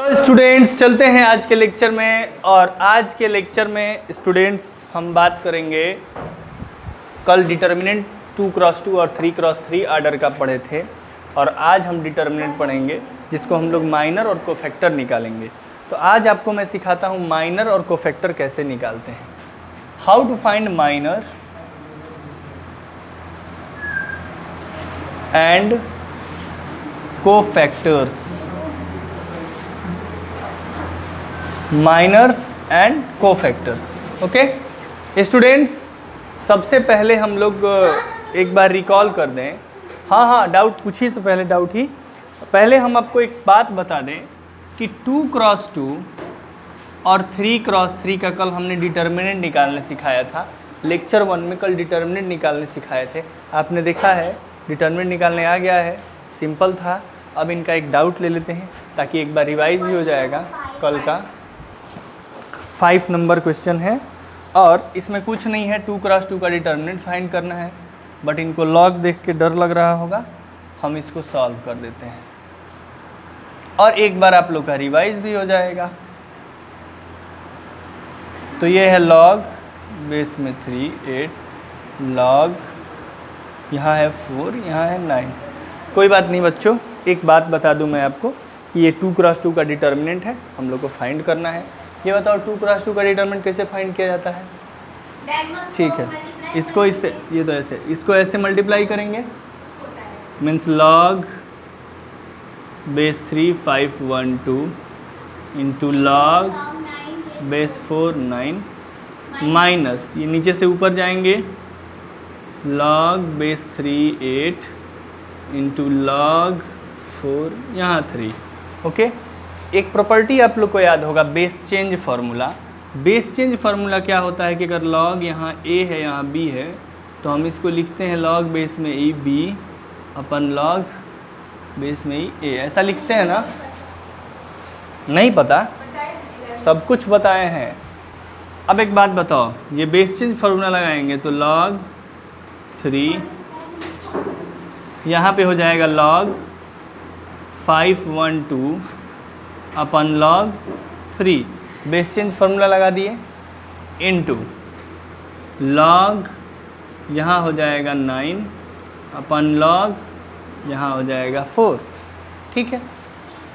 Students चलते हैं आज के लेक्चर में। और आज के लेक्चर में स्टूडेंट्स हम बात करेंगे, कल डिटर्मिनेंट 2x2 और 3x3 आर्डर का पढ़े थे और आज हम डिटर्मिनेंट पढ़ेंगे जिसको हम लोग माइनर और कोफैक्टर निकालेंगे। तो आज आपको मैं सिखाता हूँ माइनर और कोफैक्टर कैसे निकालते हैं। How to find minor and cofactors, minors and cofactors. Okay students, सबसे पहले हम लोग एक बार रिकॉल कर दें। हाँ, डाउट पूछिए। तो पहले डाउट ही पहले हम आपको एक बात बता दें कि 2x2 और 3x3 का कल हमने डिटर्मिनेंट निकालने सिखाया था। लेक्चर 1 में कल डिटर्मिनेंट निकालने सिखाए थे, आपने देखा है। डिटर्मिनेंट निकालने आ गया है, सिंपल था। अब इनका एक डाउट ले लेते हैं ताकि एक बार रिवाइज भी हो जाएगा। कल का 5 नंबर क्वेश्चन है और इसमें कुछ नहीं है, 2x2 का डिटर्मिनेंट फाइंड करना है। बट इनको लॉग देख के डर लग रहा होगा, हम इसको सॉल्व कर देते हैं और एक बार आप लोग का रिवाइज भी हो जाएगा। तो ये है लॉग बेस में 3 8, लॉग यहाँ है 4, यहाँ है 9। कोई बात नहीं बच्चों, एक बात बता दूं मैं आपको कि ये 2x2 का डिटर्मिनेंट है, हम लोग को फाइंड करना है। ये बताओ 2x2 का डिटर्मिनेंट कैसे फाइंड किया जाता है? ठीक है, इसको इससे, ये तो ऐसे, इसको ऐसे मल्टीप्लाई करेंगे, means log base 3 5 1 2 into log base 4 9 minus, ये नीचे से ऊपर जाएंगे, लॉग बेस 3 8 इंटू लॉग 4 यहाँ 3। ओके, एक प्रॉपर्टी आप लोग को याद होगा, base change formula. Base change formula क्या होता है कि अगर लॉग यहाँ a है यहाँ b है तो हम इसको लिखते हैं लॉग बेस में e b अपन लॉग बेस में e a, ऐसा लिखते हैं ना? नहीं पता? सब कुछ बताए हैं। अब एक बात बताओ, ये बेस चेंज फार्मूला लगाएंगे तो लॉग 3 यहाँ पे हो जाएगा लॉग 5 1 2 अपन लॉग 3, बेस चेंज फार्मूला लगा दिए, इनटू लॉग यहाँ हो जाएगा 9 अपन लॉग यहाँ हो जाएगा 4। ठीक है,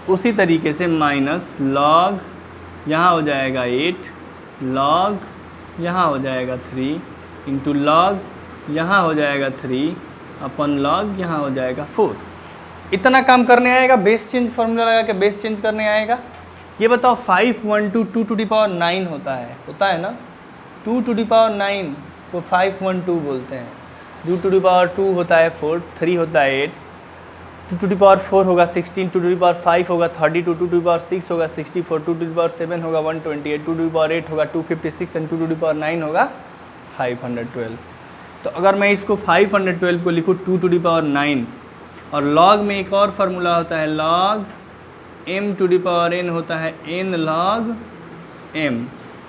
उसी तरीके से माइनस लॉग यहाँ हो जाएगा 8, लॉग यहाँ हो जाएगा 3 इंटू लॉग यहाँ हो जाएगा 3 अपन लॉग यहाँ हो जाएगा 4। इतना काम करने आएगा, बेस चेंज फार्मूला लगा के बेस चेंज करने आएगा। ये बताओ 5 1 2 2 टू दी पावर 9 होता है ना? 2 टू दी पावर 9 को 5 1 2 बोलते हैं। 2 टू दी पावर 2 होता है 4, 3 होता है 8, 2 टू दी पावर 4 होगा 16, 2 टू दी पावर 5 होगा 32, 2 टू दी पावर 6 होगा 64, 2 टू दी पावर 7 होगा 128, 2 टू दी पावर 8 होगा 256 एंड 2 टू दी पावर 9 होगा 512। तो अगर मैं इसको 512 को लिखूँ 2 टू दी पावर 9, और लॉग में एक और फार्मूला होता है log m to the power n होता है n log m।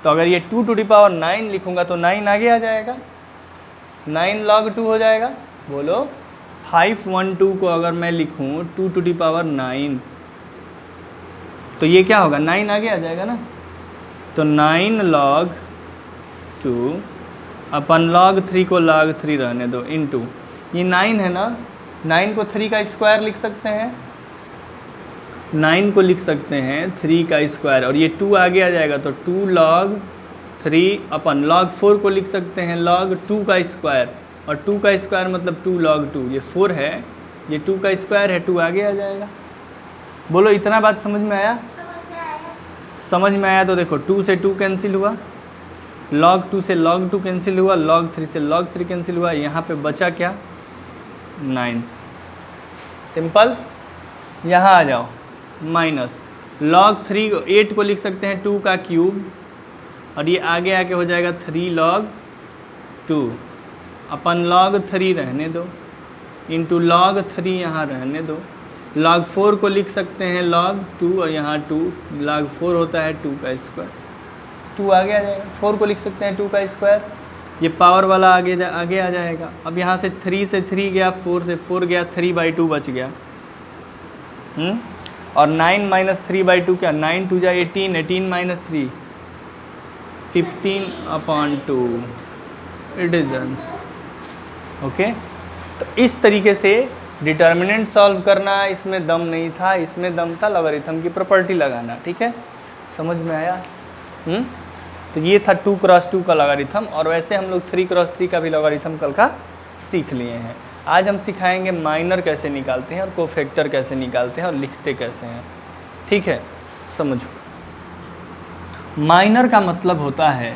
तो अगर ये 2 टू दी पावर 9 लिखूंगा तो 9 आगे आ जाएगा, 9 log 2 हो जाएगा। बोलो 512 को अगर मैं लिखूं 2 टू दी पावर 9 तो ये क्या होगा? 9 आगे आ जाएगा ना? तो 9 log 2 अपन log 3 को log 3 रहने दो, इनटू ये 9 है ना, 9 को 3 का स्क्वायर लिख सकते हैं, 9 को लिख सकते हैं 3 का स्क्वायर, और ये 2 आगे आ जाएगा तो 2 log 3 अपन log 4 को लिख सकते हैं log 2 का स्क्वायर, और 2 का स्क्वायर मतलब 2 log 2, ये 4 है, ये 2 का स्क्वायर है, 2 आगे आ जाएगा। बोलो इतना बात समझ में आया? समझ में आया तो देखो 2 से 2 कैंसिल हुआ, log 2 से log 2 कैंसिल हुआ, log 3 से log 3 कैंसिल हुआ, यहाँ पे बचा क्या? 9। सिंपल। यहाँ आ जाओ, माइनस log 3 8 को लिख सकते हैं 2 का क्यूब, और ये आगे आके हो जाएगा 3 log 2 अपन log 3 रहने दो, इंटू log 3 यहाँ रहने दो। log 4 को लिख सकते हैं log 2, और यहाँ 2 log 4 होता है 2 का स्क्वायर, 2 आगे आ जाएगा। 4 को लिख सकते हैं 2 का स्क्वायर, ये पावर वाला आगे आ जाएगा। अब यहाँ से 3 से 3 गया, 4 से 4 गया, 3/2 बच गया। और 9 माइनस 3/2 क्या, 9 2 जा 18, 18 minus 3 15/2, it is done. Okay, तो इस तरीके से डिटर्मिनेंट सॉल्व करना, इसमें दम नहीं था, इसमें दम था लॉगरिथम की प्रॉपर्टी लगाना। ठीक है, समझ में आया? तो ये था 2x2 का लॉगरिथम, और वैसे हम लोग 3x3 का भी लॉगरिथम कल का सीख लिए हैं। आज हम सिखाएंगे माइनर कैसे निकालते हैं और कोफैक्टर कैसे निकालते हैं और लिखते कैसे हैं। ठीक है, समझो। माइनर का मतलब होता है,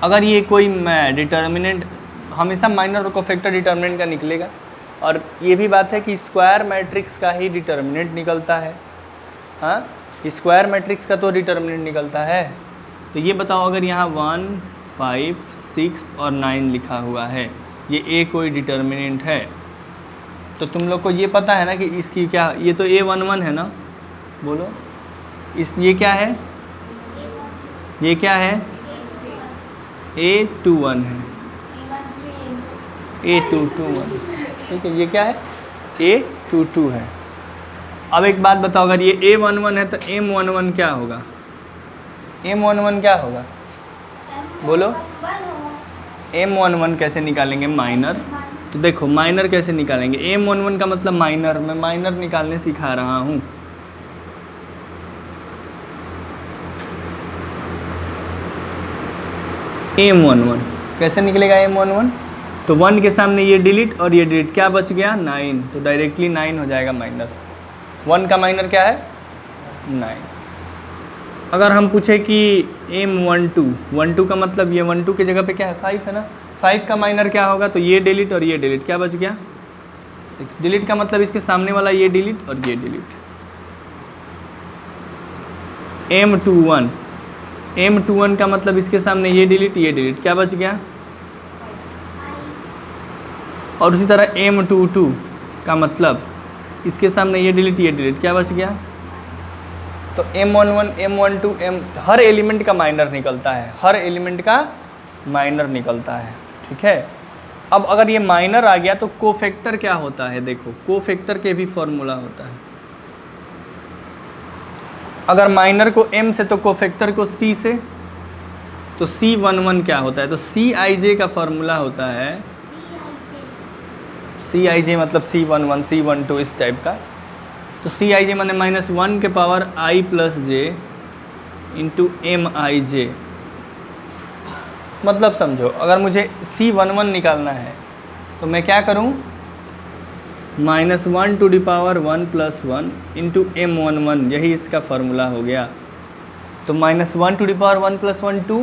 अगर ये कोई डिटर्मिनेंट, हमेशा माइनर और कोफैक्टर डिटर्मिनेंट का निकलेगा, और ये भी बात है कि स्क्वायर मैट्रिक्स का ही डिटर्मिनेंट निकलता है। हाँ, स्क्वायर मैट्रिक्स का तो डिटर्मिनेंट निकलता है। तो ये बताओ, अगर यहाँ 1 5 6 और 9 लिखा हुआ है, ये ए कोई डिटर्मिनेंट है, तो तुम लोग को ये पता है ना कि इसकी क्या, ये तो A11 है ना, बोलो इस, ये क्या है, ये क्या है, A21 है, A221, ठीक है, ये क्या है, A22 है। अब एक बात बताओ, अगर ये A11 है तो M11 क्या होगा, M11 क्या होगा, बोलो। M11 कैसे निकालेंगे माइनर, तो देखो माइनर कैसे निकालेंगे, M11 का मतलब माइनर, मैं माइनर निकालने सिखा रहा हूँ। M11 कैसे निकलेगा, M11 तो 1 के सामने ये डिलीट और ये डिलीट, क्या बच गया 9, तो डायरेक्टली 9 हो जाएगा माइनर। 1 का माइनर क्या है 9। अगर हम पूछे कि M12, 12 का मतलब ये 12 की जगह पे क्या है 5 है ना, 5 का माइनर क्या होगा, तो ये डिलीट और ये डिलीट, क्या बच गया 6। डिलीट का मतलब इसके सामने वाला ये डिलीट और ये डिलीट। M21, M21 का मतलब इसके सामने ये डिलीट ये डिलीट, क्या बच गया। और उसी तरह M22 का मतलब इसके सामने ये डिलीट, क्या बच गया। तो M11, M12, हर एलिमेंट का माइनर निकलता है, हर एलिमेंट का माइनर निकलता है। ठीक है, अब अगर ये माइनर आ गया तो कोफैक्टर क्या होता है, देखो कोफैक्टर के भी फॉर्मूला होता है। अगर माइनर को M से तो कोफैक्टर को C से, तो C11 क्या होता है, तो Cij का फॉर्मूला होता है, Cij मतलब C11, C12 इस टाइप का। तो Cij माने -1 के power i plus J into Mij। मतलब समझो, अगर मुझे C11 निकालना है तो मैं क्या करूं, -1 to the power 1 plus 1 into M11, यही इसका फार्मूला हो गया। तो -1 to the power 1 plus 1 2,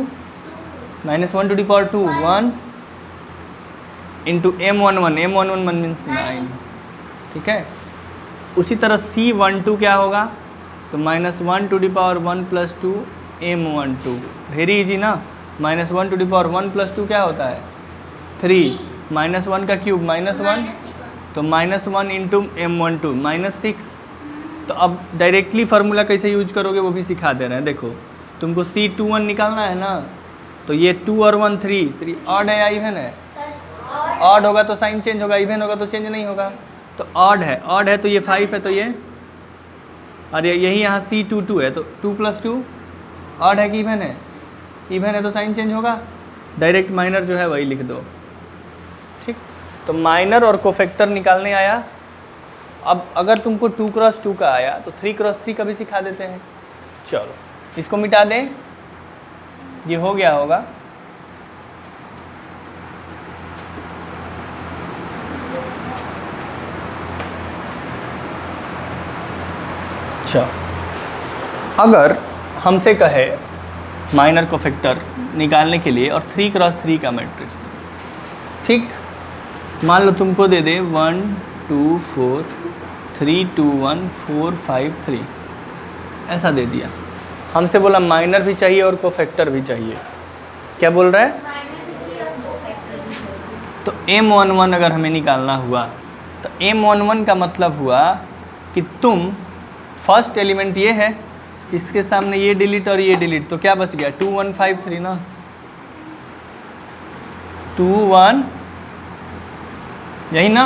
-1 to the power 2 1 into M11 means 9। ठीक है, उसी तरह C12 क्या होगा, तो -1 to the power 1 plus 2 M12, very easy ना। -1 टू द पावर 1 प्लस 2 क्या होता है 3, -1 का क्यूब -1, तो -1 इंटू M12 -6। तो अब डायरेक्टली फार्मूला कैसे यूज करोगे वो भी सिखा दे रहे हैं। देखो तुमको C21 निकालना है ना, तो ये 2 और 1 3 ऑड है या इवन है, ऑड होगा तो साइन चेंज होगा, इवन होगा तो चेंज नहीं होगा। तो ऑड है तो ये 5 है, तो ये, और यही यहाँ C22 है, तो 2 प्लस 2 ऑड है कि इवन है, इवन है तो साइन चेंज होगा। डायरेक्ट माइनर जो है वही लिख दो। ठीक, तो माइनर और कोफैक्टर निकालने आया। अब अगर तुमको 2x2 का आया तो 3x3 का भी सिखा देते हैं। चलो इसको मिटा दें, ये हो गया होगा। अच्छा, अगर हमसे कहे माइनर कोफैक्टर निकालने के लिए और 3x3 का मैट्रिक्स, ठीक, मान लो तुमको दे दे 1 2 4 3 2 1 4 5 3, ऐसा दे दिया। हमसे बोला माइनर भी चाहिए और कोफैक्टर भी चाहिए। क्या बोल रहा है, तो M11 अगर हमें निकालना हुआ तो M11 का मतलब हुआ कि तुम फर्स्ट एलिमेंट ये है, इसके सामने ये डिलीट और ये डिलीट, तो क्या बच गया 2 1 5 3 ना, 2 1 यही ना,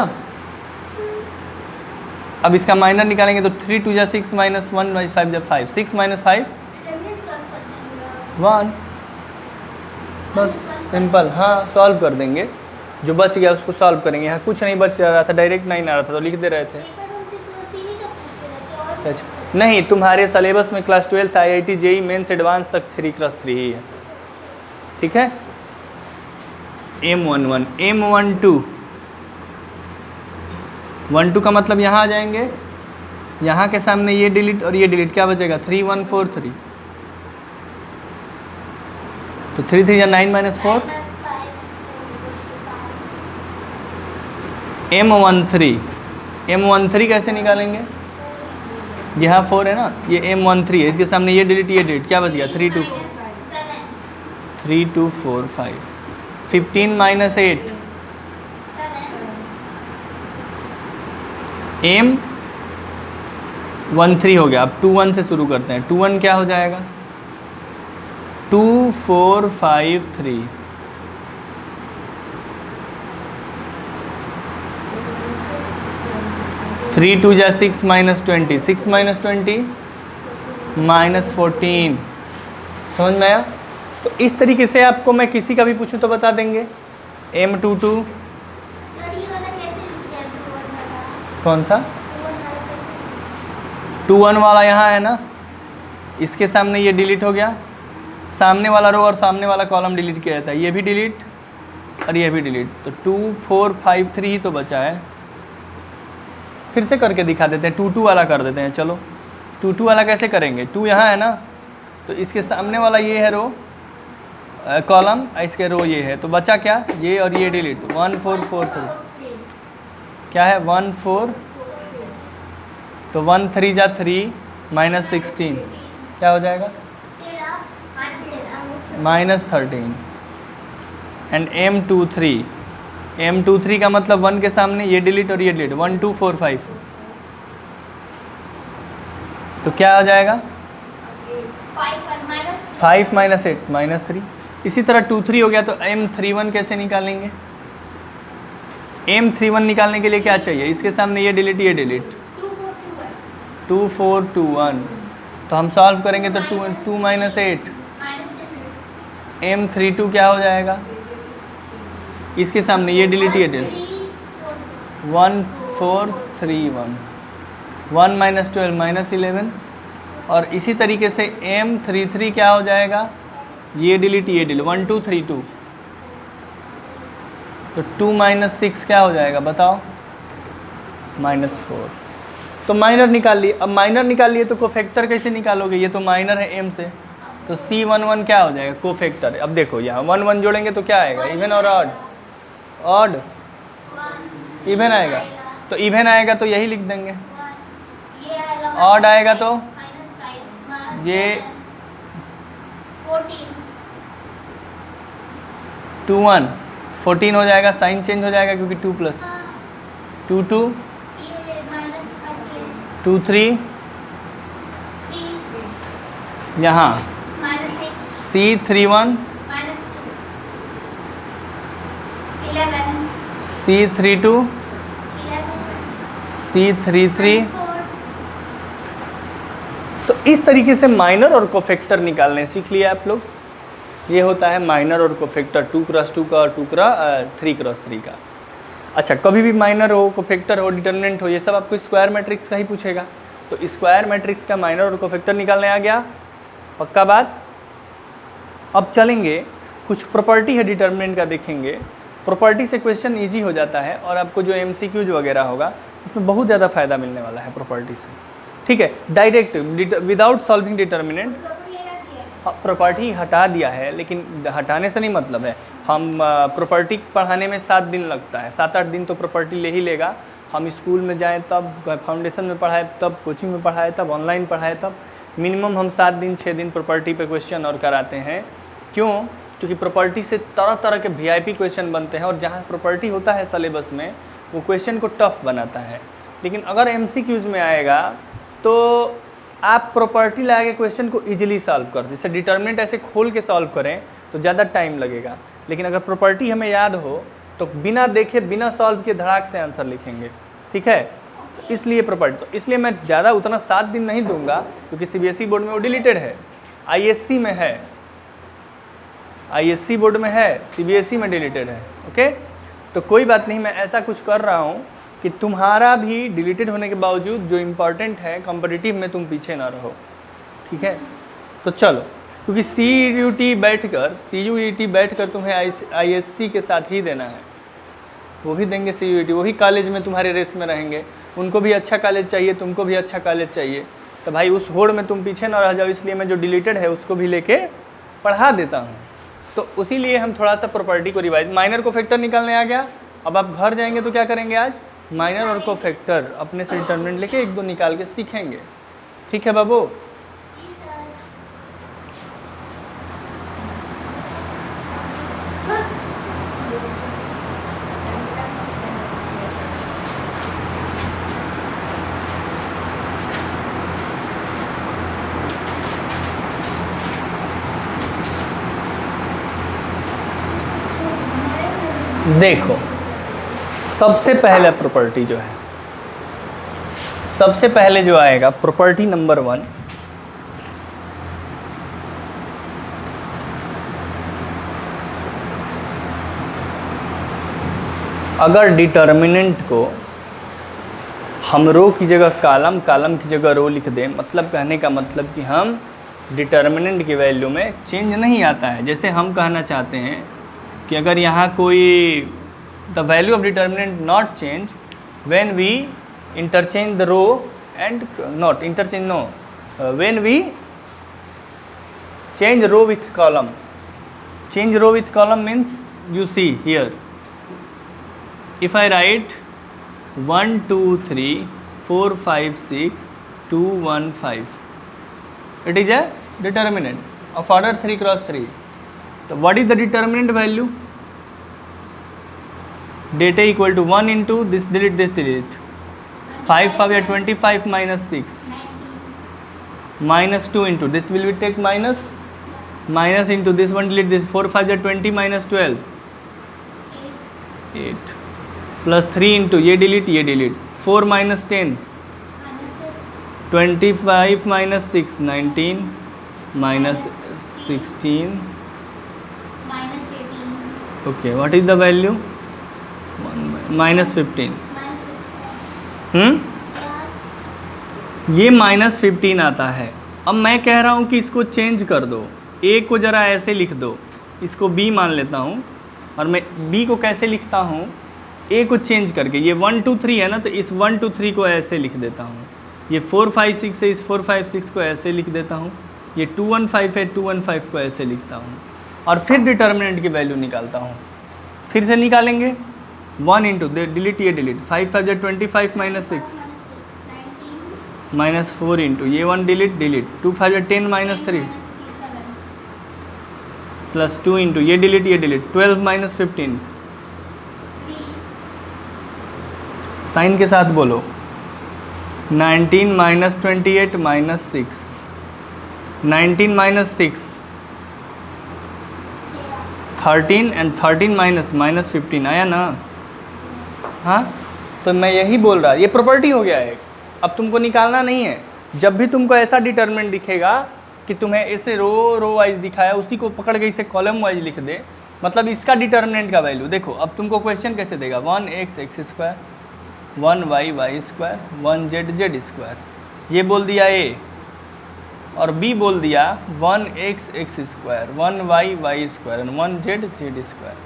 अब इसका माइनर निकालेंगे तो 3 2 जा 6 माइनस 1 बाई 5 जब 5 6 माइनस 5 1 बस सिंपल। हाँ सॉल्व कर देंगे, जो बच गया उसको सॉल्व करेंगे। यहाँ कुछ नहीं बच रहा था, डायरेक्ट 9 आ रहा था तो लिख दे रहे थे। नहीं, तुम्हारे सिलेबस में class 12 IIT JEE mains advance तक 3x3 ही है, ठीक है। M11 M12 12 का मतलब यहाँ आ जाएंगे, यहाँ के सामने ये डिलीट और ये डिलीट, क्या बचेगा 3 1 4 3, तो 3 3 या 9 माइनस 4। M13 कैसे निकालेंगे, यहाँ 4 है ना, ये M13 है, इसके सामने ये डिलीट, क्या बच गया 3 2 4 5 15 माइनस 8 M13 हो गया। अब 2 1 से शुरू करते हैं, 2 1 क्या हो जाएगा 2 4 5 3, थ्री 2 जा 6 माइनस 20 6 माइनस 20 माइनस 14, समझ में आया। तो इस तरीके से आपको मैं किसी का भी पूछूं तो बता देंगे। M22 कौन सा 2 1 वाला यहाँ है ना, इसके सामने ये डिलीट हो गया, सामने वाला रो और सामने वाला कॉलम डिलीट किया जाता है, ये भी डिलीट और ये भी डिलीट, तो 2 4 5 3 ही तो बचा है। फिर से करके दिखा देते हैं, 2 2 वाला कर देते हैं। चलो 2 2 वाला कैसे करेंगे, 2 यहाँ है ना, तो इसके सामने वाला ये है रो कॉलम, इसके रो ये है, तो बचा क्या ये और ये डिलीट, 1 4 4 3 क्या है 1 4, तो 1 3 जा 3 माइनस 16 क्या हो जाएगा माइनस 13। एंड M23 का मतलब 1 के सामने ये डिलीट और ये डिलीट, 1 2 4 5, तो क्या हो जाएगा 5 माइनस 8 माइनस 3। इसी तरह 2 3 हो गया, तो M31 कैसे निकालेंगे, M31 निकालने के लिए क्या चाहिए, इसके सामने ये डिलीट 2 4 2 1, तो हम सॉल्व करेंगे तो 2 माइनस 8, M32 क्या हो जाएगा, इसके सामने ये डिलीट 1 4 3 1 माइनस 12 माइनस 11, और इसी तरीके से M33 क्या हो जाएगा, ये डिलीट 1 2 3 2, तो 2 माइनस 6 क्या हो जाएगा बताओ माइनस 4। तो माइनर निकाल लिए। अब माइनर निकाल लिए तो कोफैक्टर कैसे निकालोगे, ये तो माइनर है M से, तो C11 क्या हो जाएगा कोफैक्टर। अब देखो यहाँ 1 1 जोड़ेंगे तो क्या आएगा, इवन और ऑड, ऑड इवन आएगा, तो इवन आएगा तो यही लिख देंगे, ऑड आएगा तो ये 2 1 14 हो जाएगा, साइन चेंज हो जाएगा क्योंकि 2 प्लस 2 2 2 3 यहाँ C31 C32 C33। तो इस तरीके से माइनर और कोफैक्टर निकालने सीख लिया आप लोग। ये होता है माइनर और कोफैक्टर 2x2 का और 3x3 का। अच्छा, कभी भी माइनर हो, कोफैक्टर हो, डिटर्मिनेंट हो, ये सब आपको स्क्वायर मैट्रिक्स का ही पूछेगा। तो स्क्वायर मैट्रिक्स का माइनर और कोफैक्टर निकालने आ गया, पक्का बात। अब चलेंगे कुछ प्रॉपर्टी है डिटर्मिनेंट का, देखेंगे। प्रॉपर्टी से क्वेश्चन इजी हो जाता है और आपको जो MCQs वगैरह होगा उसमें बहुत ज़्यादा फ़ायदा मिलने वाला है प्रॉपर्टी से, ठीक है। Direct without solving determinant property हटा दिया है, लेकिन हटाने से नहीं मतलब है। हम प्रॉपर्टी पढ़ाने में 7 दिन लगता है, 7-8 दिन तो प्रॉपर्टी ले ही लेगा। हम स्कूल में जाएं तब, फाउंडेशन में पढ़ाए तब, कोचिंग में पढ़ाए तब, ऑनलाइन पढ़ाए तब, मिनिमम हम 7 दिन 6 दिन प्रॉपर्टी पे क्वेश्चन और कराते हैं। क्यों? क्योंकि प्रॉपर्टी से तरह तरह के VIP क्वेश्चन बनते हैं, और जहाँ प्रॉपर्टी होता है सिलेबस में वो क्वेश्चन को टफ बनाता है। लेकिन अगर MCQs में आएगा तो आप प्रॉपर्टी ला के क्वेश्चन को इजीली सॉल्व कर, जैसे डिटर्मिनेंट ऐसे खोल के सॉल्व करें तो ज़्यादा टाइम लगेगा। लेकिन अगर प्रॉपर्टी हमें याद हो तो बिना देखे बिना सॉल्व किए धड़ाक से आंसर लिखेंगे, ठीक है। तो इसलिए प्रॉपर्टी, तो इसलिए मैं ज़्यादा उतना 7 दिन नहीं दूंगा क्योंकि सीबीएसई बोर्ड में वो डिलीटेड है, आईएससी में है, आईएससी बोर्ड में है, सीबीएसई में डिलीटेड है। ओके, तो कोई बात नहीं, मैं ऐसा कुछ कर रहा हूँ कि तुम्हारा भी डिलीटेड होने के बावजूद जो इम्पोर्टेंट है कॉम्पिटिटिव में तुम पीछे ना रहो। ठीक है, तो चलो, क्योंकि CUET बैठकर तुम्हें आईएससी के साथ ही देना है, वो भी देंगे CUET, वही कॉलेज में तुम्हारे रेस में रहेंगे, उनको भी अच्छा कॉलेज चाहिए, तुमको भी अच्छा कॉलेज चाहिए, तो भाई उस होड़ में तुम पीछे ना रह जाओ, इसलिए मैं जो डिलीटेड है उसको भी लेके पढ़ा देता हूँ। तो उसी लिए हम थोड़ा सा प्रॉपर्टी को रिवाइज, माइनर को फैक्टर निकालने आ गया। अब आप घर जाएंगे तो क्या करेंगे, आज माइनर और को फैक्टर अपने से डिटरमिनेंट लेके 1-2 निकाल के सीखेंगे। ठीक है बाबू, देखो सबसे पहले प्रॉपर्टी जो है, सबसे पहले जो आएगा प्रॉपर्टी नंबर 1, अगर डिटर्मिनेंट को हम रो की जगह कॉलम, कॉलम की जगह रो लिख दें, मतलब कहने का मतलब कि हम डिटर्मिनेंट की वैल्यू में चेंज नहीं आता है। जैसे हम कहना चाहते हैं कि अगर यहाँ कोई the value of determinant not change when we interchange the row and not interchange, no, when we change row with column. Change row with column means you see here, if I write 1 2 3 4 5 6 2 1 5, it is a determinant of order 3 cross 3. So what is the determinant value? Data equal to 1 into this delete, this delete, 5 5 are 25 minus 6 minus 2 into this will be take minus into this one delete this, 4 5 are 20 minus 12 8 plus 3 into ये delete 4 minus 10 25 minus 6 19 minus 16 minus 18. okay, what is the value? minus 15. ये minus 15 आता है। अब मैं कह रहा हूँ कि इसको चेंज कर दो, a को ज़रा ऐसे लिख दो, इसको b मान लेता हूँ, और मैं b को कैसे लिखता हूँ, a को चेंज करके, ये 1 2 3 है ना, तो इस 1 2 3 को ऐसे लिख देता हूँ, ये 4 5 6 है, इस 4 5 6 को ऐसे लिख देता हूँ, ये 2 1 5 है, 2 1 5 को ऐसे लिखता हूँ, और फिर डिटर्मिनेंट की वैल्यू निकालता हूँ। फिर से निकालेंगे, 1 इंटू डिलीट, ये डिलीट, 5 5 या 25 माइनस 6 माइनस 4 इंटू ये 1 डिलीट 2 5 या 10 माइनस 3 प्लस 2 इंटू ये डिलीट 12 माइनस 15, साइन के साथ बोलो, 19 minus 28 minus 6, 19 minus 6 13 and 13 minus 15 आया ना। हाँ, तो मैं यही बोल रहा, ये प्रॉपर्टी हो गया है। अब तुमको निकालना नहीं है, जब भी तुमको ऐसा डिटरमिनेंट दिखेगा कि तुम्हें ऐसे रो वाइज दिखाया, उसी को पकड़ के इसे कॉलम वाइज लिख दे, मतलब इसका डिटरमिनेंट का वैल्यू देखो। अब तुमको क्वेश्चन कैसे देगा, 1x x square, 1y y square, 1z z square, ये बोल दिया a, और b बोल दिया 1x x square, 1y y square and 1z z square.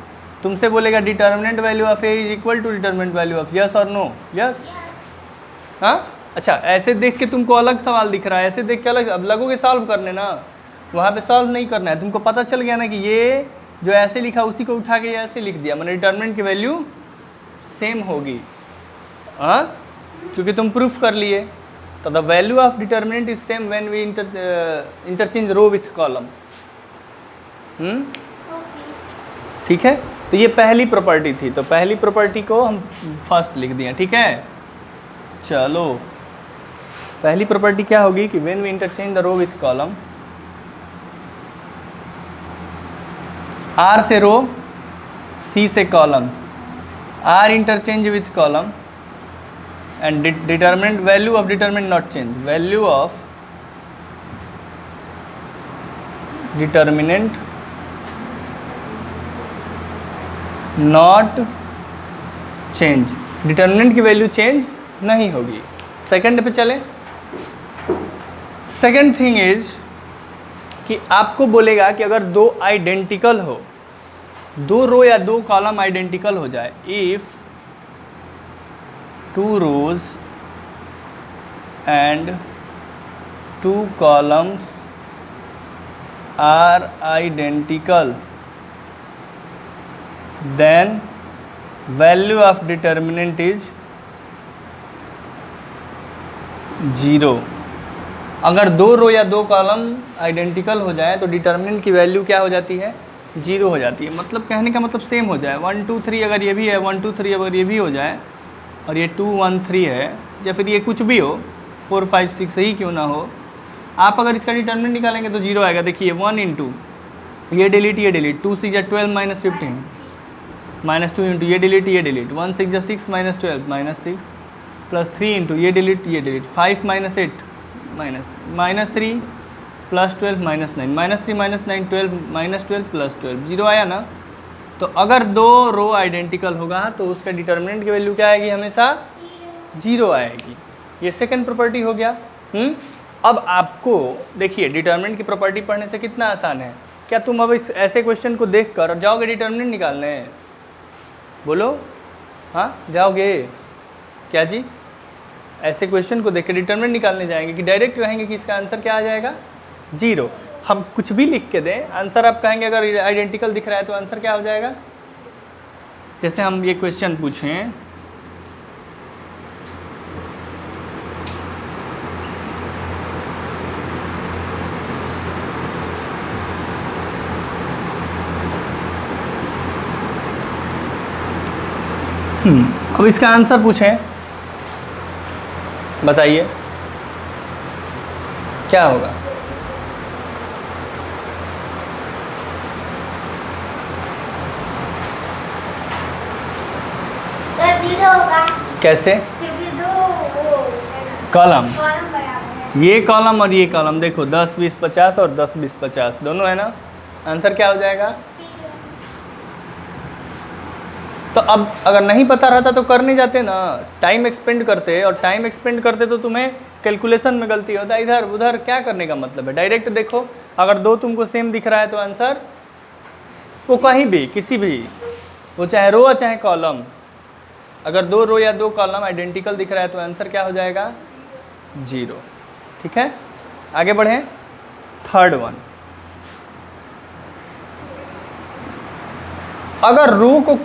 तुमसे बोलेगा determinant value of a is equal to determinant value of yes और no, yes. हाँ, अच्छा, ऐसे देख के तुमको अलग सवाल दिख रहा है, ऐसे देख के अलग, अब लगोगे सॉल्व करने ना, वहाँ पे सॉल्व नहीं करना है। तुमको पता चल गया ना कि ये जो ऐसे लिखा उसी को उठा के ऐसे लिख दिया, मैंने डिटर्मिनेंट की वैल्यू सेम होगी। हाँ, क्योंकि तुम प्रूफ कर लिए। तो the value of determinant is same when we interchange row with column. ठीक है, तो ये पहली प्रॉपर्टी थी, तो पहली प्रॉपर्टी को हम फर्स्ट लिख दिए। ठीक है, चलो, पहली प्रॉपर्टी क्या होगी कि when we interchange the row with column, R से रो, सी से column, R interchange with column, and determinant value of determinant not change, value of determinant not change, determinant की वैल्यू चेंज नहीं होगी। Second पे चले। Second thing is कि आपको बोलेगा कि अगर दो आइडेंटिकल हो, दो रो या दो कॉलम आइडेंटिकल हो जाए, if two rows and two columns are identical, then value of determinant is 0। अगर दो रो या दो कॉलम आइडेंटिकल हो जाए तो डिटर्मिनेंट की वैल्यू क्या हो जाती है? 0 हो जाती है। मतलब कहने का मतलब सेम हो जाए, 1 2 3 अगर ये भी है, 1 2 3 अगर ये भी हो जाए और ये 2 1 3 है, या फिर ये कुछ भी हो, 4 5 6 ही क्यों ना हो, आप अगर इसका डिटर्मिनेंट निकालेंगे तो 0 आएगा। देखिए 1 इंटू ये डिलीट 2 6 12 माइनस 15 माइनस 2 इंटू ये delete 1 6 6 minus 12 minus 6 plus 3 into ये delete 5 minus 8 minus 3 plus 12 minus 9 minus 3 minus 9 12 minus 12 plus 12 0 आया ना। तो अगर दो रो आइडेंटिकल होगा तो उसका डिटर्मिनेंट की वैल्यू क्या आएगी? हमेशा 0 आएगी। ये सेकंड प्रॉपर्टी हो गया। अब आपको देखिए डिटर्मिनेंट की प्रॉपर्टी पढ़ने से कितना आसान है। क्या तुम अब इस ऐसे क्वेश्चन को देख कर जाओगे डिटर्मिनेंट निकालने? बोलो हाँ, जाओगे क्या जी? ऐसे क्वेश्चन को देख के डिटर्मिनेंट निकालने जाएंगे कि डायरेक्ट कहेंगे कि इसका आंसर क्या आ जाएगा? 0। हम कुछ भी लिख के दें, आंसर आप कहेंगे अगर आइडेंटिकल दिख रहा है तो आंसर क्या हो जाएगा? जैसे हम ये क्वेश्चन पूछें, अब इसका आंसर पूछें, बताइए क्या होगा? सर 0 होगा। कैसे? क्योंकि दो कॉलम, कॉलम बराबर है। ये कॉलम और ये कॉलम देखो 10 20 50 और 10 20 50 दोनों है ना। आंसर क्या हो जाएगा? तो अब अगर नहीं पता रहता तो कर नहीं जाते ना, टाइम एक्सपेंड करते, और टाइम एक्सपेंड करते तो तुम्हें कैलकुलेशन में गलती होता है। इधर उधर क्या करने का मतलब है? डायरेक्ट देखो, अगर दो तुमको सेम दिख रहा है तो आंसर वो कहीं भी किसी भी, वो चाहे रो चाहे कॉलम, अगर दो रो या दो कॉलम आइडेंटिकल दिख रहा है तो आंसर क्या हो जाएगा? 0। ठीक है, आगे बढ़ें। थर्ड वन, अगर रो को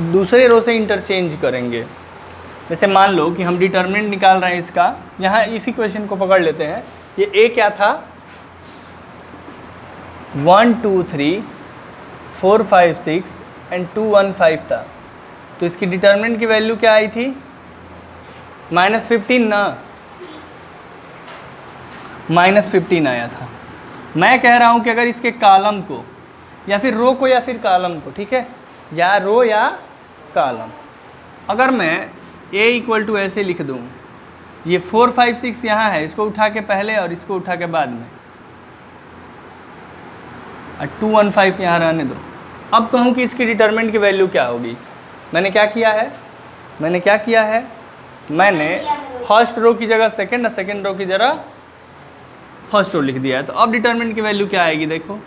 दूसरे रो से इंटरचेंज करेंगे, जैसे मान लो कि हम डिटर्मिनेंट निकाल रहे हैं इसका, यहाँ इसी क्वेश्चन को पकड़ लेते हैं। ये ए क्या था? 1 2 3 4 5 6 एंड 2 1 5 था। तो इसकी डिटर्मिनेंट की वैल्यू क्या आई थी? -15 ना, -15 आया था। मैं कह रहा हूँ कि अगर इसके कॉलम को या फिर रो को या फिर कॉलम को, ठीक है, या रो या कॉलम, अगर मैं a इक्वल टू ऐसे लिख दूँ, ये 4 5 6 यहाँ है, इसको उठा के पहले और इसको उठा के बाद में, और 2 1 5 यहाँ रहने दो। अब कहूँ कि इसकी डिटर्मिनेंट की वैल्यू क्या होगी? मैंने क्या किया है? मैंने फर्स्ट रो की जगह सेकंड और सेकंड रो की जगह फर्स्ट रो लिख दिया है। तो अब डिटर्मिनेंट की वैल्यू क्या आएगी? देखो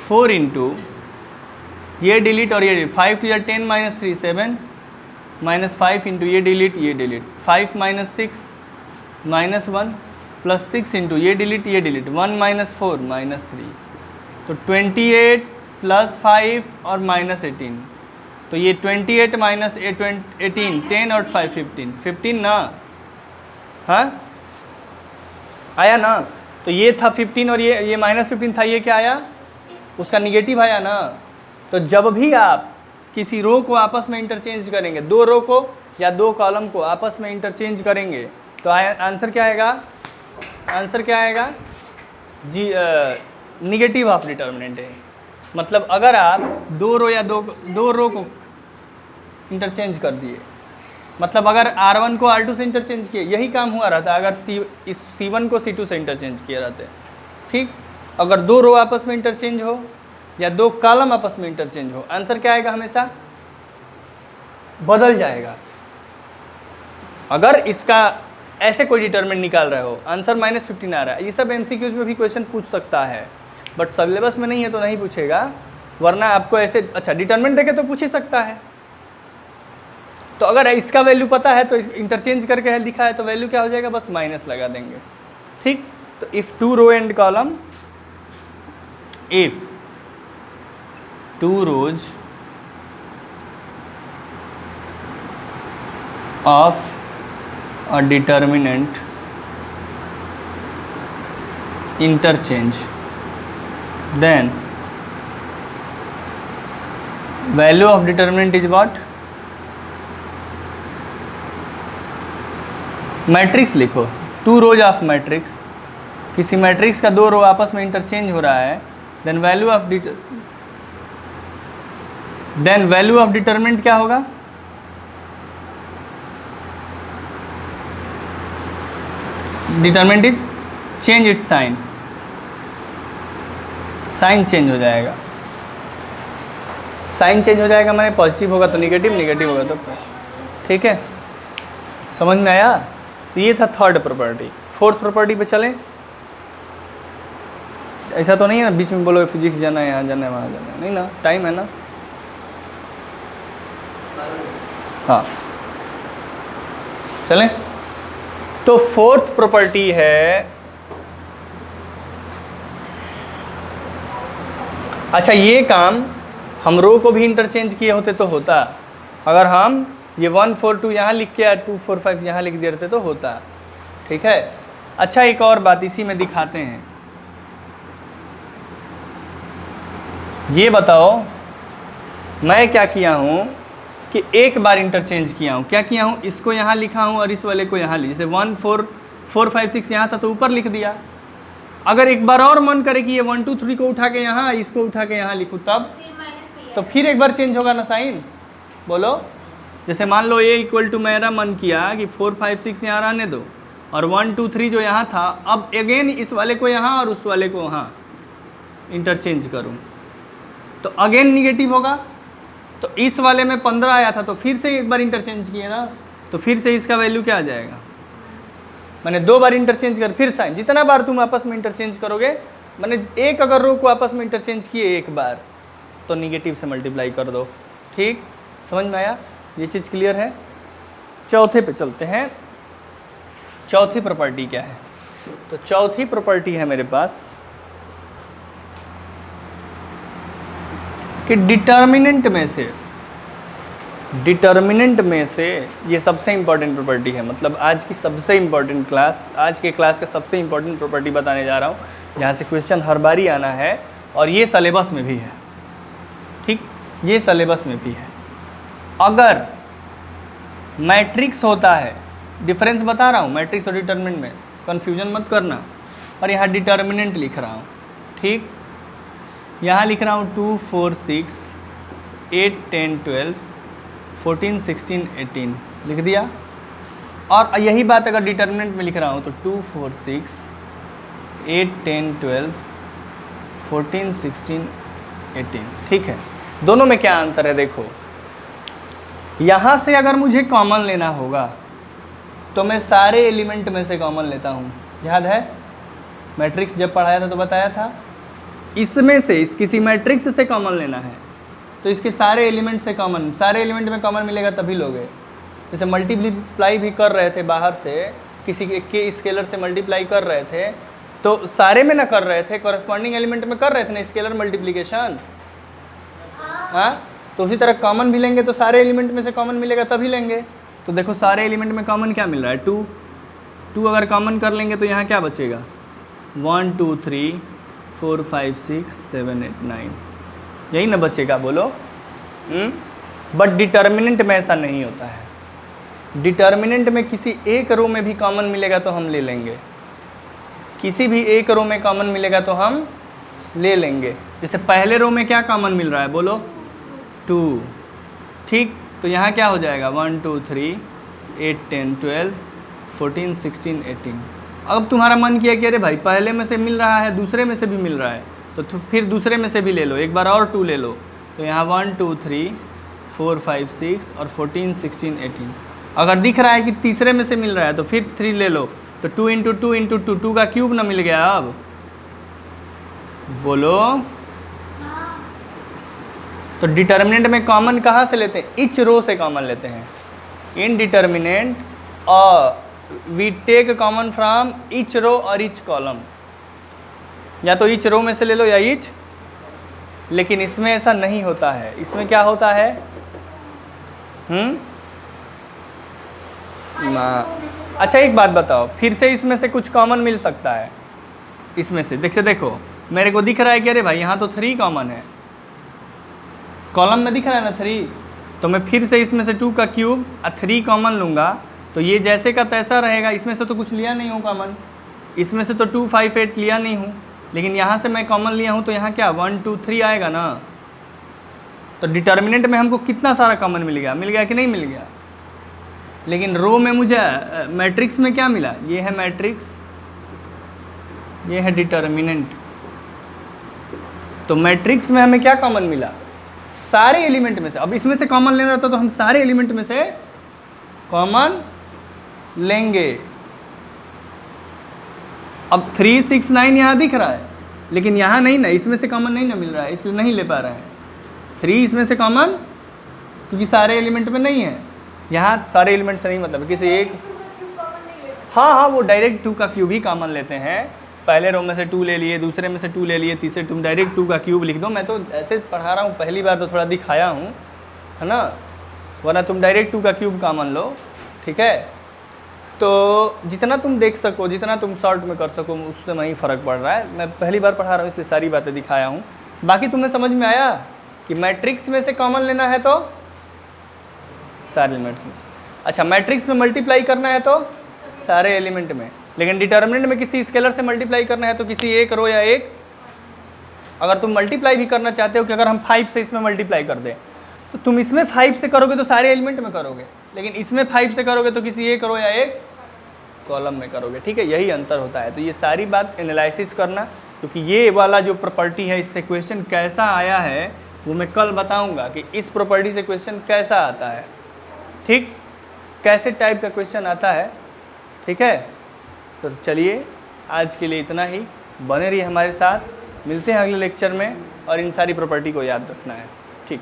4 इंटू ये डिलीट और ये delete, 5 to 10 minus 3 7 minus 5 into ये delete 5 minus 6 minus 1 plus 6 into ये डिलीट 1 माइनस 4 माइनस 3, तो 28 प्लस 5 और माइनस 18, तो ये 28 माइनस 18 10 और 5 15 ना, हाँ आया ना। तो ये था 15 और ये माइनस 15 था, ये क्या आया? उसका निगेटिव आया ना। तो जब भी आप किसी रो को आपस में इंटरचेंज करेंगे, दो रो को या दो कॉलम को आपस में इंटरचेंज करेंगे, तो आंसर क्या आएगा? आंसर क्या आएगा जी? निगेटिव ऑफ डिटर्मिनेंट है। मतलब अगर आप दो रो या दो रो को इंटरचेंज कर दिए मतलब अगर R1 को R2 से इंटरचेंज किए, यही काम हुआ रहता अगर इस C1 को C2 से इंटरचेंज किए रहते। ठीक, अगर दो रो आपस में इंटरचेंज हो या दो कॉलम आपस में इंटरचेंज हो, आंसर क्या आएगा? हमेशा बदल जाएगा। अगर इसका ऐसे कोई डिटरमिनेंट निकाल रहे हो, आंसर -15 आ रहा है, ये सब MCQs में भी क्वेश्चन पूछ सकता है, बट सिलेबस में नहीं है तो नहीं पूछेगा, वरना आपको ऐसे अच्छा डिटरमिनेंट देके तो पूछ ही सकता है। तो अगर इसका वैल्यू पता है तो इंटरचेंज करके है लिखा है तो वैल्यू क्या हो जाएगा? बस माइनस लगा देंगे। ठीक, तो if two row and column, if two rows of a determinant interchange, then value of determinant is what? Matrix लिखो, टू रोज ऑफ मैट्रिक्स, किसी मैट्रिक्स का दो रो आपस में इंटरचेंज हो रहा है, देन वैल्यू ऑफ डिटरमिनेंट क्या होगा? Determinant is change its sign, sign चेंज हो जाएगा। साइन चेंज हो जाएगा माने पॉजिटिव होगा तो निगेटिव, निगेटिव होगा तो, ठीक है, समझ में आया? तो ये था थर्ड प्रॉपर्टी। फोर्थ प्रॉपर्टी पे चलें। ऐसा तो नहीं है ना बीच में बोलो फिजिक्स जाना है, यहाँ जाना है, वहाँ जाना है, नहीं ना, टाइम है ना। हाँ चलें। तो फोर्थ प्रॉपर्टी है, अच्छा ये काम हम रो को भी इंटरचेंज किए होते तो होता, अगर हम ये 1 4 2 यहाँ लिख के 2 4 5 यहाँ लिख देते तो होता, ठीक है। अच्छा एक और बात इसी में दिखाते हैं, ये बताओ मैं क्या किया हूँ कि एक बार इंटरचेंज किया हूँ, क्या किया हूँ, इसको यहाँ लिखा हूँ और इस वाले को यहाँ लिख, जैसे 1 4 4 5 6 यहाँ था तो ऊपर लिख दिया। अगर एक बार और मन करे कि ये 1 2 3 को उठा के यहाँ, इसको उठा के यहाँ लिखूँ तब, तो फिर एक बार चेंज होगा ना साइन, बोलो। जैसे मान लो ये इक्वल टू मेरा मन किया कि 4 5 6 यहाँ रहने दो और 1 2 3 जो यहाँ था, अब अगेन इस वाले को यहाँ और उस वाले को वहाँ इंटरचेंज करूँ तो अगेन निगेटिव होगा। तो इस वाले में 15 आया था तो फिर से एक बार इंटरचेंज किए ना, तो फिर से इसका वैल्यू क्या आ जाएगा, मैंने दो बार इंटरचेंज कर, फिर साइन, जितना बार तुम आपस में इंटरचेंज करोगे, मैंने एक अगर रो को आपस में इंटरचेंज किए एक बार तो निगेटिव से मल्टीप्लाई कर दो। ठीक, समझ में आया, ये चीज़ क्लियर है। चौथे पे चलते हैं, चौथी प्रॉपर्टी क्या है। तो चौथी प्रॉपर्टी है मेरे पास कि डिटर्मिनेंट में से ये सबसे इम्पॉर्टेंट प्रॉपर्टी है, मतलब आज की सबसे इम्पॉर्टेंट क्लास, आज के क्लास का सबसे इम्पॉर्टेंट प्रॉपर्टी बताने जा रहा हूँ, जहाँ से क्वेश्चन हर बारी आना है और ये सिलेबस में भी है। ठीक, ये सिलेबस में भी है। अगर मैट्रिक्स होता है, डिफरेंस बता रहा हूँ मैट्रिक्स और डिटर्मिनेंट में, कन्फ्यूजन मत करना, और यहाँ डिटर्मिनेंट लिख रहा हूँ। ठीक, यहाँ लिख रहा हूँ 2 4 6 8 10 12 14 16 18 लिख दिया, और यही बात अगर डिटर्मिनेंट में लिख रहा हूँ तो 2 4 6 8 10 12 14 16 18। ठीक है, दोनों में क्या अंतर है देखो, यहाँ से अगर मुझे कॉमन लेना होगा तो मैं सारे एलिमेंट में से कॉमन लेता हूँ, याद है मैट्रिक्स जब पढ़ाया था तो बताया था, इसमें से इस किसी मैट्रिक्स से कॉमन लेना है तो इसके सारे एलिमेंट से कॉमन, सारे एलिमेंट में कॉमन मिलेगा तभी लोगे। जैसे मल्टीप्लाई भी कर रहे थे बाहर से, किसी के स्केलर से मल्टीप्लाई कर रहे थे तो सारे में ना कर रहे थे, कॉरस्पॉन्डिंग एलिमेंट में कर रहे थे ना स्केलर मल्टीप्लिकेशन। हाँ, तो उसी तरह कॉमन भी लेंगे तो सारे एलिमेंट में से कॉमन मिलेगा तभी लेंगे। तो देखो सारे एलिमेंट में कॉमन क्या मिल रहा है, 2 अगर कॉमन कर लेंगे तो यहाँ क्या बचेगा, 1 2 3 4 5 6 7 8 9, यही ना बचेगा, बोलो। बट डिटर्मिनेंट में ऐसा नहीं होता है। डिटर्मिनेंट में किसी एक रो में भी कॉमन मिलेगा तो हम ले लेंगे, किसी भी एक रो में कॉमन मिलेगा तो हम ले लेंगे। जैसे पहले रो में क्या कॉमन मिल रहा है, बोलो 2। ठीक, तो यहाँ क्या हो जाएगा 1 2 3 8 10 12 14 16 18। अब तुम्हारा मन किया कि अरे भाई पहले में से मिल रहा है, दूसरे में से भी मिल रहा है, तो फिर दूसरे में से भी ले लो, एक बार और 2 ले लो। तो यहाँ 1 2 3 4 5 6 और 14 16 18। अगर दिख रहा है कि तीसरे में से मिल रहा है तो फिर 3 ले लो। तो 2 इंटू 2 इंटू 2, 2 का क्यूब ना मिल गया। अब बोलो। तो डिटर्मिनेंट में कॉमन कहाँ से लेते हैं? इच रो से कॉमन लेते हैं। In determinant we take common from each row और इच कॉलम। या तो इच रो में से ले लो या इच, लेकिन इसमें ऐसा नहीं होता है। इसमें क्या होता है? अच्छा एक बात बताओ, फिर से इसमें से कुछ कॉमन मिल सकता है? इसमें से देखो मेरे को दिख रहा है कि अरे भाई यहाँ तो 3 कॉमन है, कॉलम में दिख रहा है ना 3, तो मैं फिर से इसमें से 2 का क्यूब और 3 कॉमन लूँगा, तो ये जैसे का तैसा रहेगा। इसमें से तो कुछ लिया नहीं हूँ कॉमन, इसमें से तो 2 5 8 लिया नहीं हूँ, लेकिन यहाँ से मैं कॉमन लिया हूँ, तो यहाँ क्या 1 2 3 आएगा ना। तो डिटर्मिनेंट में हमको कितना सारा कॉमन मिल गया कि नहीं मिल गया? लेकिन रो में मुझे मैट्रिक्स में क्या मिला? ये है मैट्रिक्स, ये है डिटर्मिनेंट। तो मैट्रिक्स में हमें क्या कॉमन मिला? सारे एलिमेंट में से। अब इसमें से कॉमन लेना रहता तो हम सारे एलिमेंट में से कॉमन लेंगे। अब 3 6 9 यहाँ दिख रहा है, लेकिन यहाँ नहीं ना, इसमें से कॉमन नहीं ना मिल रहा है, इसलिए नहीं ले पा रहे हैं 3 इसमें से कॉमन, क्योंकि सारे एलिमेंट में नहीं है। यहाँ सारे एलिमेंट से नहीं मतलब किसी एक, हाँ वो डायरेक्ट 2 का क्यूब ही कॉमन लेते हैं। पहले रो में से 2 ले लिए, दूसरे में से 2 ले लिए, तीसरे तुम डायरेक्ट 2 का क्यूब लिख दो। मैं तो ऐसे पढ़ा रहा हूँ, पहली बार तो थोड़ा दिखाया हूँ, है ना, वरना तुम डायरेक्ट 2 का क्यूब कॉमन लो, ठीक है। तो जितना तुम देख सको, जितना तुम शॉर्ट में कर सको, उससे वहीं फ़र्क पड़ रहा है। मैं पहली बार पढ़ा रहा हूँ इसलिए सारी बातें दिखाया हूँ। बाकी तुम्हें समझ में आया कि मैट्रिक्स में से कॉमन लेना है तो सारे एलिमेंट्स में। अच्छा, मैट्रिक्स में मल्टीप्लाई करना है तो सारे एलिमेंट में, लेकिन डिटर्मिनेंट में किसी स्केलर से मल्टीप्लाई करना है तो किसी एक रो या एक। अगर तुम मल्टीप्लाई भी करना चाहते हो कि अगर हम 5 से इसमें मल्टीप्लाई कर दें, तो तुम इसमें 5 से करोगे तो सारे एलिमेंट में करोगे, लेकिन इसमें 5 से करोगे तो किसी एक रो या एक कॉलम में करोगे, ठीक है। यही अंतर होता है। तो ये सारी बात एनालिसिस करना, क्योंकि ये वाला जो प्रॉपर्टी है, इससे क्वेश्चन कैसा आया है वो मैं कल बताऊंगा कि इस प्रॉपर्टी से क्वेश्चन कैसा आता है, ठीक, कैसे टाइप का क्वेश्चन आता है, ठीक है। तो चलिए आज के लिए इतना ही, बने रहिए हमारे साथ, मिलते हैं अगले लेक्चर में, और इन सारी प्रॉपर्टी को याद रखना है, ठीक।